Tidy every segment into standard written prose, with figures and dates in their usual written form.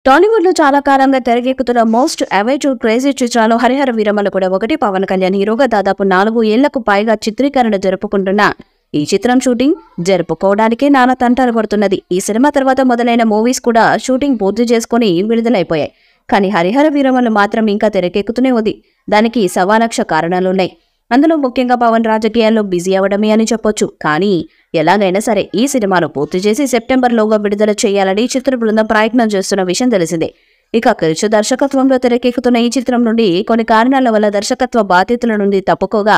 టాలీవుడ్ లో చాలా కాలంగా తెరకెక్కుతున్న మోస్ట్ అవైటెడ్ క్రేజీ చిత్రాలు హరిహర వీరమలు కూడా ఒకటి. పవన్ కళ్యాణ్ హీరోగా దాదాపు 4 ఏళ్లకు పైగా చిత్రీకరణ జరుపుకుంటున్న ఈ చిత్రం షూటింగ్ జరుపుకోవడానికే నానా తంటాలు పడుతున్నది. ఈ సినిమా తర్వాత మొదలైన మూవీస్ కూడా షూటింగ్ పూర్తి చేసుకుని విడుదలైపోయాయి. కానీ హరిహర వీరమలు మాత్రం ఇంకా తెరకెక్కుతూనే ఉంది. దానికి సవాలక్ష కారణాలున్నాయి. అందులో ముఖ్యంగా పవన్ రాజకీయాల్లో బిజీ అవడమే అని చెప్పొచ్చు. కానీ ఎలాగైనా సరే ఈ సినిమాను పూర్తి చేసి సెప్టెంబర్లోగా విడుదల చేయాలని చిత్ర బృందం ప్రయత్నం చేస్తున్న విషయం తెలిసిందే. ఇక క్రిష్ దర్శకత్వంలో తెరకెక్కుతున్న ఈ చిత్రం నుండి కొన్ని కారణాల వల్ల దర్శకత్వ బాధ్యతల నుండి తప్పుకోగా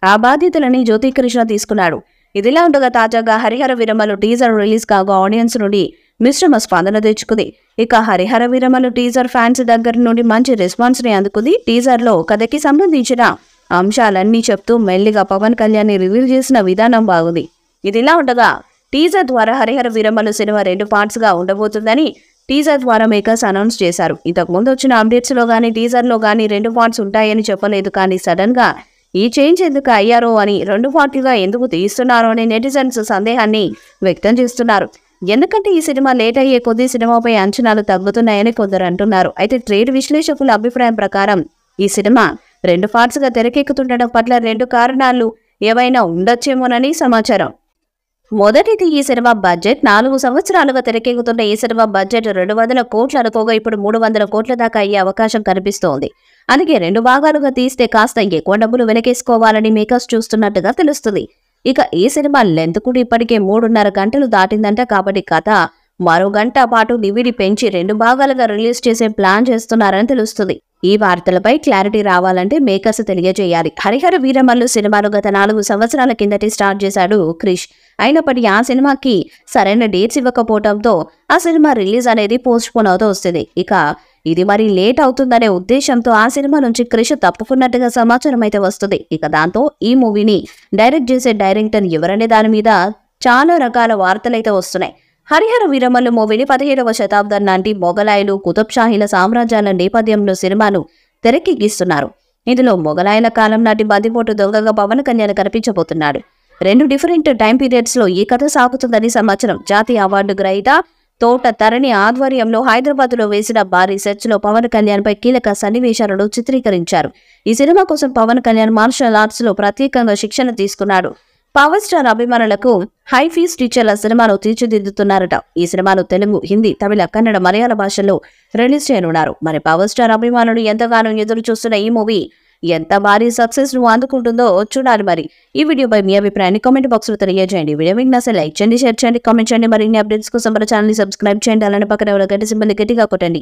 ఆ బాధ్యతలని జ్యోతి కృష్ణ తీసుకున్నాడు. ఇదిలా ఉండగా తాజాగా హరిహర వీరమలు టీజర్ రిలీజ్ కాగా ఆడియన్స్ నుండి మిశ్రమ స్పందన తెచ్చుకుంది. ఇక హరిహర వీరమలు టీజర్ ఫ్యాన్స్ దగ్గర నుండి మంచి రెస్పాన్స్ ని అందుకుంది. టీజర్ లో కథకి సంబంధించిన అంశాలన్నీ చెప్తూ మెల్లిగా పవన్ కళ్యాణ్ రివీల్ చేసిన విధానం బాగుంది. ఇదిలా ఉండగా టీజర్ ద్వారా హరిహర వీరమలు సినిమా 2 పార్ట్స్ గా ఉండబోతుందని టీజర్ ద్వారా మేకర్స్ అనౌన్స్ చేశారు. ఇంతకు ముందు వచ్చిన అప్డేట్స్ లో గానీ టీజర్ లో గానీ 2 పార్ట్స్ ఉంటాయని చెప్పలేదు. కానీ సడన్ గా ఈ చేంజ్ ఎందుకు అయ్యారో అని 2 పార్టీగా ఎందుకు తీస్తున్నారో అని నెటిజన్స్ సందేహాన్ని వ్యక్తం చేస్తున్నారు. ఎందుకంటే ఈ సినిమా లేట్ అయ్యే కొద్దీ సినిమాపై అంచనాలు తగ్గుతున్నాయని కొందరు అంటున్నారు. అయితే ట్రేడ్ విశ్లేషకుల అభిప్రాయం ప్రకారం ఈ సినిమా 2 పార్ట్స్ గా తెరకెక్కుతుండడం పట్ల 2 కారణాలు ఏవైనా ఉండొచ్చేమోనని సమాచారం. మొదటిది, ఈ సినిమా బడ్జెట్. 4 సంవత్సరాలుగా తెరకెక్కుతున్న ఈ సినిమా బడ్జెట్ 200 కోట్లు అనుకోగా ఇప్పుడు 300 కోట్ల దాకా అయ్యే అవకాశం కనిపిస్తోంది. అందుకే 2 భాగాలుగా తీస్తే కాస్త ఎక్కువ డబ్బులు వెనకేసుకోవాలని మేకర్స్ చూస్తున్నట్టుగా తెలుస్తుంది. ఇక ఈ సినిమా లెంత్ కూడా ఇప్పటికే 3.5 గంటలు దాటిందంట. కాబట్టి కథ మరో గంట పాటు డివిడి పెంచి 2 భాగాలుగా రిలీజ్ చేసే ప్లాన్ చేస్తున్నారని తెలుస్తుంది. ఈ వార్తలపై క్లారిటీ రావాలంటే మేకర్స్ తెలియజేయాలి. హరిహర వీరమల్లు సినిమాను గత 4 సంవత్సరాల కిందటి స్టార్ట్ చేశాడు క్రిష్. అయినప్పటికీ ఆ సినిమాకి సరైన డేట్స్ ఇవ్వకపోవడంతో ఆ సినిమా రిలీజ్ అనేది పోస్ట్ పోన్ అవుతూ వస్తుంది. ఇక ఇది మరి లేట్ అవుతుందనే ఉద్దేశంతో ఆ సినిమా నుంచి క్రిష్ తప్పుకున్నట్టుగా సమాచారం అయితే వస్తుంది. ఇక దాంతో ఈ మూవీని డైరెక్ట్ చేసే డైరెక్టర్ ఎవరనే దాని మీద చాలా రకాల వార్తలైతే వస్తున్నాయి. హరిహర వీరమల్లు మూవీని 17వ శతాబ్దం నాటి మొఘలాయులు, కుతుబ్షాహీల సామ్రాజ్యాల నేపథ్యంలో సినిమాను తెరకెక్కిస్తున్నారు. ఇందులో మొఘలాయుల కాలం నాటి బందిపోటు దొంగగా పవన్ కళ్యాణ్ కనిపించబోతున్నాడు. 2 డిఫరెంట్ టైం పీరియడ్స్ లో ఈ కథ సాగుతుందని సమాచారం. జాతీయ అవార్డు గ్రహీత తోట తరణి ఆధ్వర్యంలో హైదరాబాద్ లో వేసిన భారీ సెర్చ్ లో పవన్ కళ్యాణ్ పై కీలక సన్నివేశాలను చిత్రీకరించారు. ఈ సినిమా కోసం పవన్ కళ్యాణ్ మార్షల్ ఆర్ట్స్ లో ప్రత్యేకంగా శిక్షణ తీసుకున్నాడు. పవర్ స్టార్ అభిమానులకు హై ఫీస్ టీచర్ల సినిమాను తీర్చిదిద్దుతున్నారట. ఈ సినిమాను తెలుగు, హిందీ, తమిళ, కన్నడ, మలయాళ భాషల్లో రిలీజ్ చేయనున్నారు. మరి పవర్ స్టార్ అభిమానులు ఎంతగానో ఎదురు చూస్తున్న ఈ మూవీ ఎంత భారీ సక్సెస్ ను అందుకుంటుందో చూడాలి. మరి ఈ వీడియోపై మీ అభిప్రాయాన్ని కామెంట్ బాక్స్ లో తెలియజేయండి. వీడియో మీకు నచ్చితే లైక్ చేయండి, షేర్ చేయండి, కామెంట్ చేయండి. మరిన్ని అప్డేట్స్ కోసం మన ఛానల్ ని సబ్స్క్రైబ్ చేయండి. అలానే పక్కన ఉన్న గంట సింబల్ ని గట్టిగా కొట్టండి.